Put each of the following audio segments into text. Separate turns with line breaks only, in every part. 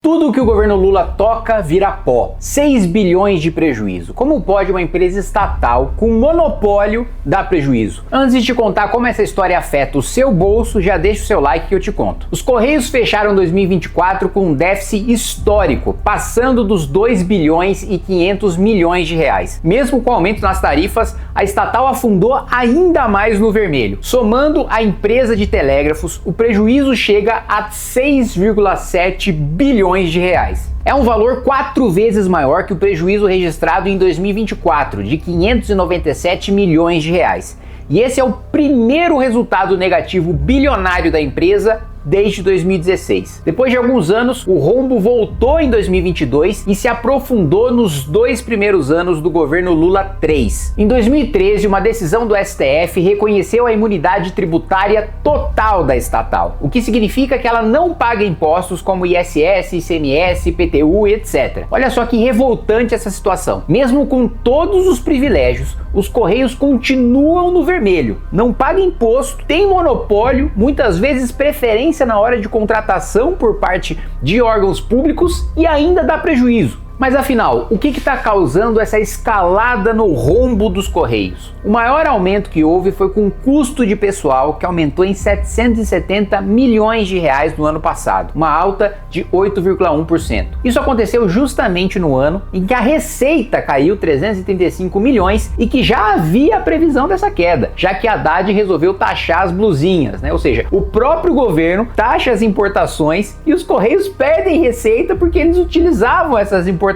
Tudo que o governo Lula toca vira pó. 6 bilhões de prejuízo. Como pode uma empresa estatal com monopólio dar prejuízo? Antes de te contar como essa história afeta o seu bolso, já deixa o seu like que eu te conto. Os Correios fecharam 2024 com um déficit histórico, passando dos 2 bilhões e 500 milhões de reais. Mesmo com o aumento nas tarifas, a estatal afundou ainda mais no vermelho. Somando a empresa de telégrafos, o prejuízo chega a 6,7 bilhões de reais. É um valor 4 vezes maior que o prejuízo registrado em 2024, de 597 milhões de reais. E esse é o primeiro resultado negativo bilionário da empresa desde 2016. Depois de alguns anos, o rombo voltou em 2022 e se aprofundou nos 2 primeiros anos do governo Lula III. Em 2013, uma decisão do STF reconheceu a imunidade tributária total da estatal, o que significa que ela não paga impostos como ISS, ICMS, IPTU e etc. Olha só que revoltante essa situação. Mesmo com todos os privilégios, os Correios continuam no vermelho. Não paga imposto, tem monopólio, muitas vezes preferência na hora de contratação por parte de órgãos públicos e ainda dá prejuízo. Mas afinal, o que está causando essa escalada no rombo dos Correios? O maior aumento que houve foi com o custo de pessoal, que aumentou em 770 milhões de reais no ano passado, uma alta de 8,1%. Isso aconteceu justamente no ano em que a receita caiu 335 milhões e que já havia a previsão dessa queda, já que a Haddad resolveu taxar as blusinhas, né? Ou seja, o próprio governo taxa as importações e os Correios perdem receita porque eles utilizavam essas importações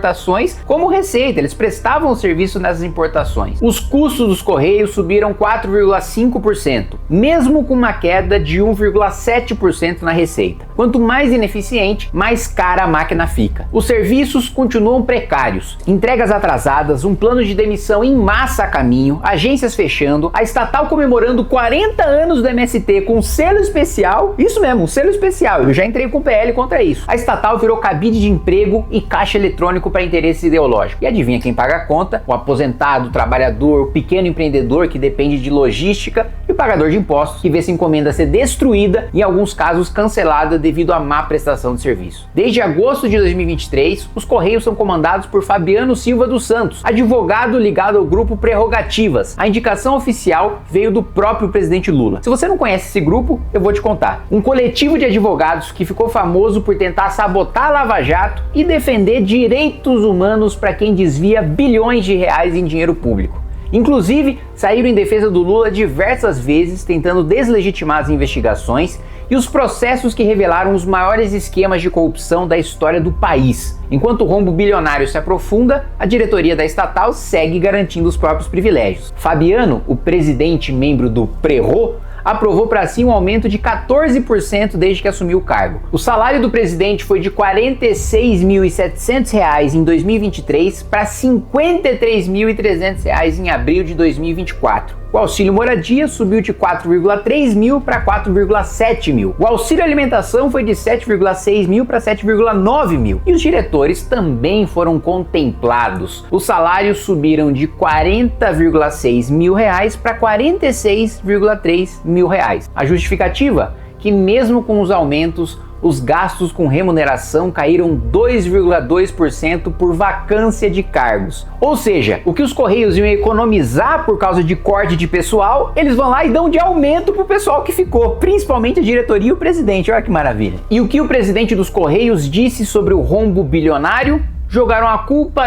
como receita, eles prestavam serviço nessas importações. Os custos dos Correios subiram 4,5%, mesmo com uma queda de 1,7% na receita. Quanto mais ineficiente, mais cara a máquina fica. Os serviços continuam precários, entregas atrasadas, um plano de demissão em massa a caminho, agências fechando, a estatal comemorando 40 anos do MST com um selo especial, isso mesmo, um selo especial, eu já entrei com o PL contra isso. A estatal virou cabide de emprego e caixa eletrônico para interesse ideológico. E adivinha quem paga a conta? O aposentado, o trabalhador, o pequeno empreendedor que depende de logística e o pagador de impostos que vê sua encomenda ser destruída e em alguns casos cancelada devido à má prestação de serviço. Desde agosto de 2023, os Correios são comandados por Fabiano Silva dos Santos, advogado ligado ao grupo Prerrogativas. A indicação oficial veio do próprio presidente Lula. Se você não conhece esse grupo, eu vou te contar. Um coletivo de advogados que ficou famoso por tentar sabotar a Lava Jato e defender direitos humanos para quem desvia bilhões de reais em dinheiro público. Inclusive, saíram em defesa do Lula diversas vezes, tentando deslegitimar as investigações e os processos que revelaram os maiores esquemas de corrupção da história do país. Enquanto o rombo bilionário se aprofunda, a diretoria da estatal segue garantindo os próprios privilégios. Fabiano, o presidente membro do Prerro, aprovou para si um aumento de 14% desde que assumiu o cargo. O salário do presidente foi de R$ 46.700 em 2023 para R$ 53.300 em abril de 2024. O auxílio moradia subiu de 4,3 mil para 4,7 mil. O auxílio alimentação foi de 7,6 mil para 7,9 mil. E os diretores também foram contemplados. Os salários subiram de 40,6 mil reais para 46,3 mil reais. A justificativa? Que mesmo com os aumentos, os gastos com remuneração caíram 2,2% por vacância de cargos. Ou seja, o que os Correios iam economizar por causa de corte de pessoal, eles vão lá e dão de aumento pro pessoal que ficou, principalmente a diretoria e o presidente. Olha que maravilha. E o que o presidente dos Correios disse sobre o rombo bilionário? Jogaram a culpa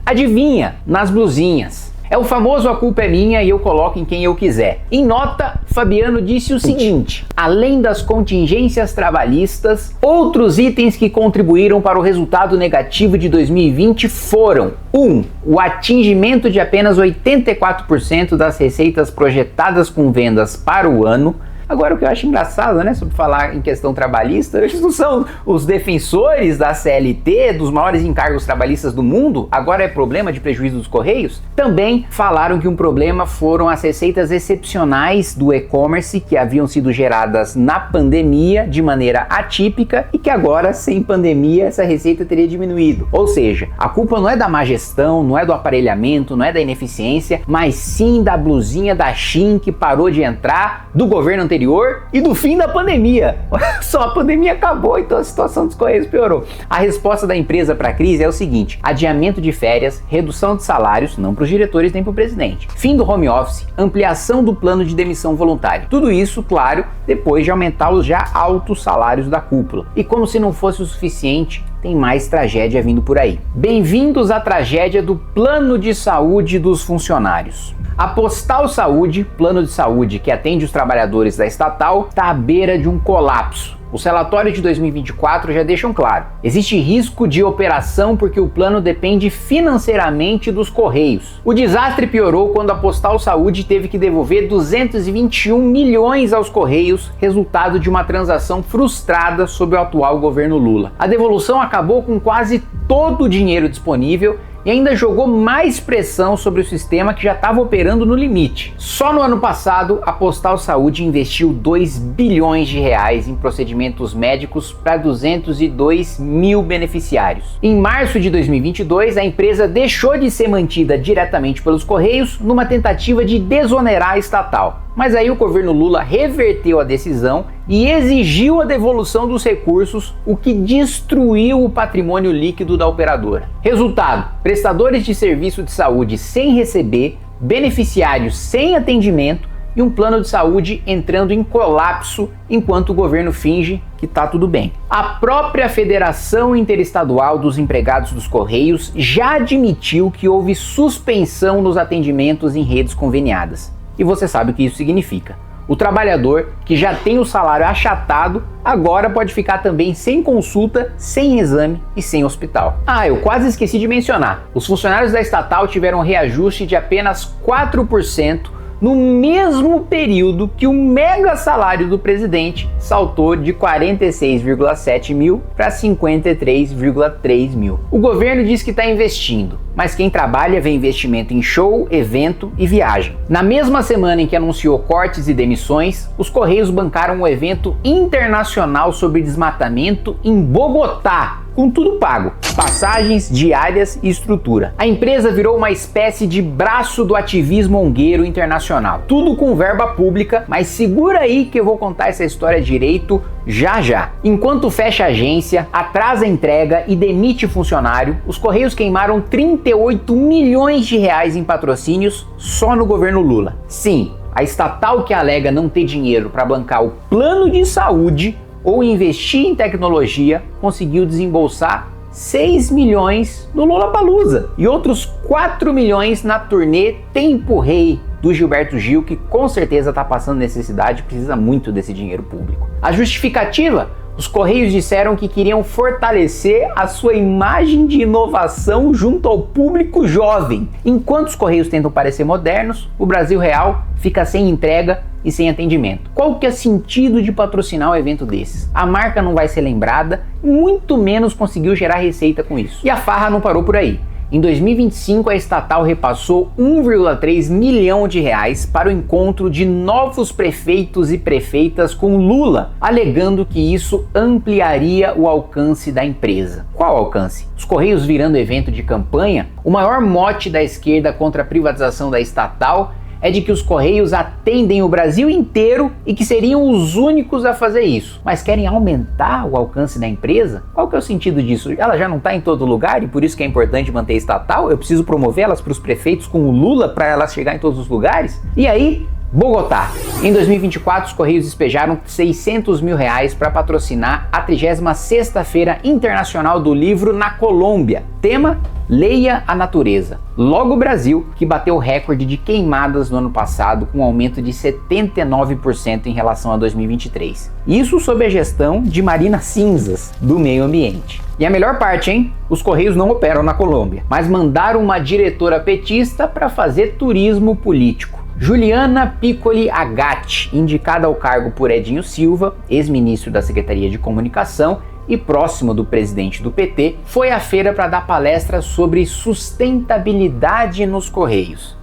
adivinha, nas blusinhas. É o famoso "a culpa é minha e eu coloco em quem eu quiser". Em nota, Fabiano disse o seguinte: além das contingências trabalhistas, outros itens que contribuíram para o resultado negativo de 2020 foram: 1. O atingimento de apenas 84% das receitas projetadas com vendas para o ano. Agora, o que eu acho engraçado, né, sobre falar em questão trabalhista, eles não são os defensores da CLT, dos maiores encargos trabalhistas do mundo, agora é problema de prejuízo dos Correios? Também falaram que um problema foram as receitas excepcionais do e-commerce que haviam sido geradas na pandemia de maneira atípica e que agora, sem pandemia, essa receita teria diminuído. Ou seja, a culpa não é da má gestão, não é do aparelhamento, não é da ineficiência, mas sim da blusinha da Shein que parou de entrar, do governo anterior anterior e do fim da pandemia. Só a pandemia acabou, então a situação dos Correios piorou. A resposta da empresa para a crise é o seguinte: adiamento de férias, redução de salários, não para os diretores nem para o presidente, fim do home office, ampliação do plano de demissão voluntária. Tudo isso, claro, depois de aumentar os já altos salários da cúpula. E como se não fosse o suficiente, tem mais tragédia vindo por aí. Bem-vindos à tragédia do plano de saúde dos funcionários. A Postal Saúde, plano de saúde que atende os trabalhadores da estatal, está à beira de um colapso. Os relatórios de 2024 já deixam claro: existe risco de operação porque o plano depende financeiramente dos Correios. O desastre piorou quando a Postal Saúde teve que devolver 221 milhões aos Correios, resultado de uma transação frustrada sob o atual governo Lula. A devolução acabou com quase todo o dinheiro disponível e ainda jogou mais pressão sobre o sistema que já estava operando no limite. Só no ano passado, a Postal Saúde investiu 2 bilhões de reais em procedimentos médicos para 202 mil beneficiários. Em março de 2022, a empresa deixou de ser mantida diretamente pelos Correios numa tentativa de desonerar a estatal. Mas aí o governo Lula reverteu a decisão e exigiu a devolução dos recursos, o que destruiu o patrimônio líquido da operadora. Resultado: prestadores de serviço de saúde sem receber, beneficiários sem atendimento e um plano de saúde entrando em colapso enquanto o governo finge que tá tudo bem. A própria Federação Interestadual dos Empregados dos Correios já admitiu que houve suspensão nos atendimentos em redes conveniadas. E você sabe o que isso significa. O trabalhador, que já tem o salário achatado, agora pode ficar também sem consulta, sem exame e sem hospital. Eu quase esqueci de mencionar. Os funcionários da estatal tiveram um reajuste de apenas 4% no mesmo período que o mega salário do presidente saltou de 46,7 mil para 53,3 mil. O governo diz que está investindo, mas quem trabalha vê investimento em show, evento e viagem. Na mesma semana em que anunciou cortes e demissões, os Correios bancaram um evento internacional sobre desmatamento em Bogotá, com tudo pago: passagens, diárias e estrutura. A empresa virou uma espécie de braço do ativismo ongueiro internacional. Tudo com verba pública, mas segura aí que eu vou contar essa história direito já já. Enquanto fecha a agência, atrasa a entrega e demite funcionário, os Correios queimaram 38 milhões de reais em patrocínios só no governo Lula. Sim, a estatal que alega não ter dinheiro para bancar o plano de saúde ou investir em tecnologia conseguiu desembolsar 6 milhões no Lollapalooza e outros 4 milhões na turnê Tempo Rei do Gilberto Gil, que com certeza está passando necessidade e precisa muito desse dinheiro público. A justificativa? Os Correios disseram que queriam fortalecer a sua imagem de inovação junto ao público jovem. Enquanto os Correios tentam parecer modernos, o Brasil real fica sem entrega e sem atendimento. Qual que é o sentido de patrocinar um evento desses? A marca não vai ser lembrada, muito menos conseguiu gerar receita com isso. E a farra não parou por aí. Em 2025, a estatal repassou 1,3 milhão de reais para o encontro de novos prefeitos e prefeitas com Lula, alegando que isso ampliaria o alcance da empresa. Qual alcance? Os Correios virando evento de campanha? O maior mote da esquerda contra a privatização da estatal é de que os Correios atendem o Brasil inteiro e que seriam os únicos a fazer isso. Mas querem aumentar o alcance da empresa? Qual que é o sentido disso? Ela já não está em todo lugar e por isso que é importante manter estatal? Eu preciso promovê-las para os prefeitos com o Lula para elas chegar em todos os lugares? E aí, Bogotá. Em 2024, os Correios despejaram 600 mil reais para patrocinar a 36ª Feira Internacional do Livro na Colômbia. Tema: Leia a Natureza. Logo o Brasil, que bateu o recorde de queimadas no ano passado, com um aumento de 79% em relação a 2023. Isso sob a gestão de Marina Cinzas, do Meio Ambiente. E a melhor parte, hein? Os Correios não operam na Colômbia, mas mandaram uma diretora petista para fazer turismo político. Juliana Piccoli Agatti, indicada ao cargo por Edinho Silva, ex-ministro da Secretaria de Comunicação e próximo do presidente do PT, foi à feira para dar palestra sobre sustentabilidade nos Correios.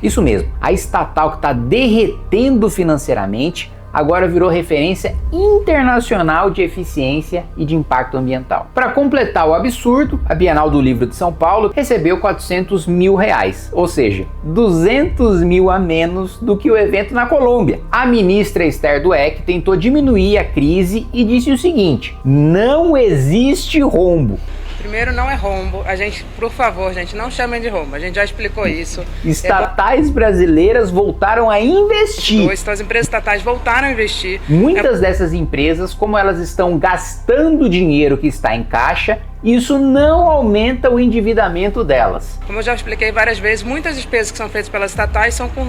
Isso mesmo, a estatal que está derretendo financeiramente agora virou referência internacional de eficiência e de impacto ambiental. Para completar o absurdo, a Bienal do Livro de São Paulo recebeu R$400 mil, ou seja, 200 mil a menos do que o evento na Colômbia. A ministra Esther Dweck tentou diminuir a crise e disse o seguinte: não existe rombo.
Primeiro, não é rombo. Por favor, gente, não chamem de rombo. A gente já explicou isso.
Estatais brasileiras voltaram a investir.
As empresas estatais voltaram a investir.
Muitas dessas empresas, como elas estão gastando dinheiro que está em caixa, isso não aumenta o endividamento delas.
Como eu já expliquei várias vezes, muitas despesas que são feitas pelas estatais são com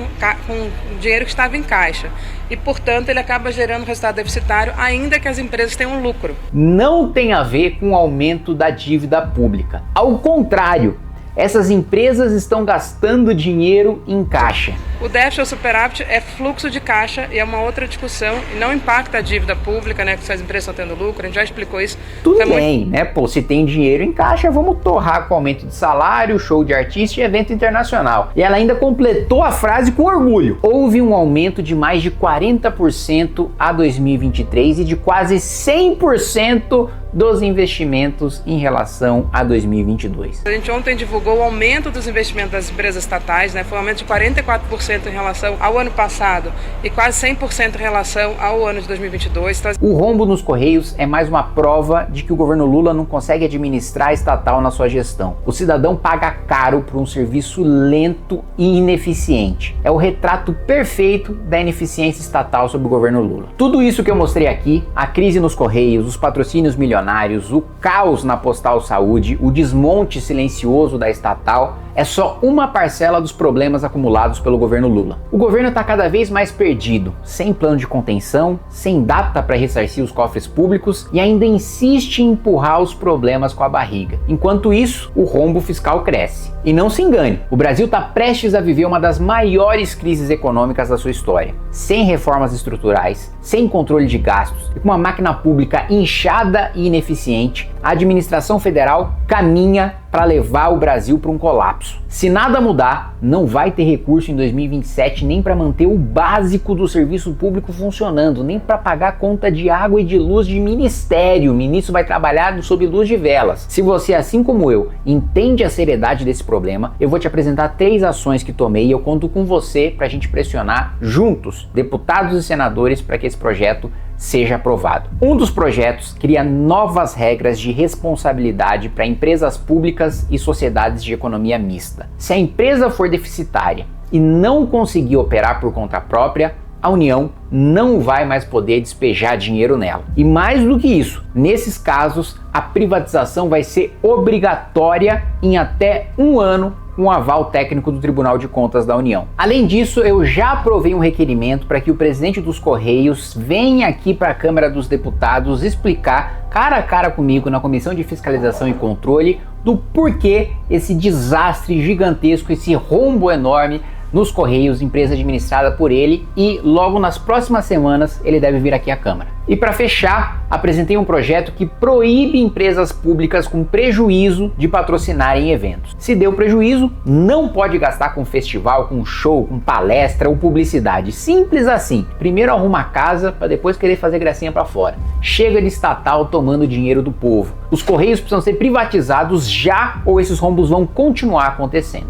dinheiro que estava em caixa. E, portanto, ele acaba gerando resultado deficitário, ainda que as empresas tenham lucro.
Não tem a ver com o aumento da dívida pública. Ao contrário, essas empresas estão gastando dinheiro em caixa.
O déficit ou superávit é fluxo de caixa e é uma outra discussão e não impacta a dívida pública, né? Que as empresas estão tendo lucro, a gente já explicou isso.
Tudo bem, né? Pô, se tem dinheiro em caixa, vamos torrar com aumento de salário, show de artista e evento internacional. E ela ainda completou a frase com orgulho. Houve um aumento de mais de 40% a 2023 e de quase 100% dos investimentos em relação a 2022.
A gente ontem divulgou o aumento dos investimentos das empresas estatais, né? Foi um aumento de 44% em relação ao ano passado e quase 100% em relação ao ano de 2022.
O rombo nos Correios é mais uma prova de que o governo Lula não consegue administrar a estatal na sua gestão. O cidadão paga caro por um serviço lento e ineficiente. É o retrato perfeito da ineficiência estatal sob o governo Lula. Tudo isso que eu mostrei aqui, a crise nos Correios, os patrocínios milionários, o caos na Postal Saúde, o desmonte silencioso da estatal, é só uma parcela dos problemas acumulados pelo governo Lula. O governo está cada vez mais perdido, sem plano de contenção, sem data para ressarcir os cofres públicos e ainda insiste em empurrar os problemas com a barriga. Enquanto isso, o rombo fiscal cresce. E não se engane, o Brasil está prestes a viver uma das maiores crises econômicas da sua história. Sem reformas estruturais, sem controle de gastos e com uma máquina pública inchada e ineficiente, a administração federal caminha para levar o Brasil para um colapso. Se nada mudar, não vai ter recurso em 2027 nem para manter o básico do serviço público funcionando, nem para pagar conta de água e de luz de ministério. O ministro vai trabalhar sob luz de velas. Se você, assim como eu, entende a seriedade desse problema, eu vou te apresentar 3 ações que tomei e eu conto com você para a gente pressionar juntos, deputados e senadores, para que esse projeto seja aprovado. Um dos projetos cria novas regras de responsabilidade para empresas públicas e sociedades de economia mista. Se a empresa for deficitária e não conseguir operar por conta própria, a União não vai mais poder despejar dinheiro nela. E mais do que isso, nesses casos, a privatização vai ser obrigatória em até 1 ano com o aval técnico do Tribunal de Contas da União. Além disso, eu já aprovei um requerimento para que o presidente dos Correios venha aqui para a Câmara dos Deputados explicar cara a cara comigo na Comissão de Fiscalização e Controle do porquê esse desastre gigantesco, esse rombo enorme nos Correios, empresa administrada por ele, e logo nas próximas semanas ele deve vir aqui à Câmara. E para fechar, apresentei um projeto que proíbe empresas públicas com prejuízo de patrocinarem eventos. Se deu prejuízo, não pode gastar com festival, com show, com palestra ou publicidade. Simples assim. Primeiro arruma a casa para depois querer fazer gracinha para fora. Chega de estatal tomando dinheiro do povo. Os Correios precisam ser privatizados já ou esses rombos vão continuar acontecendo.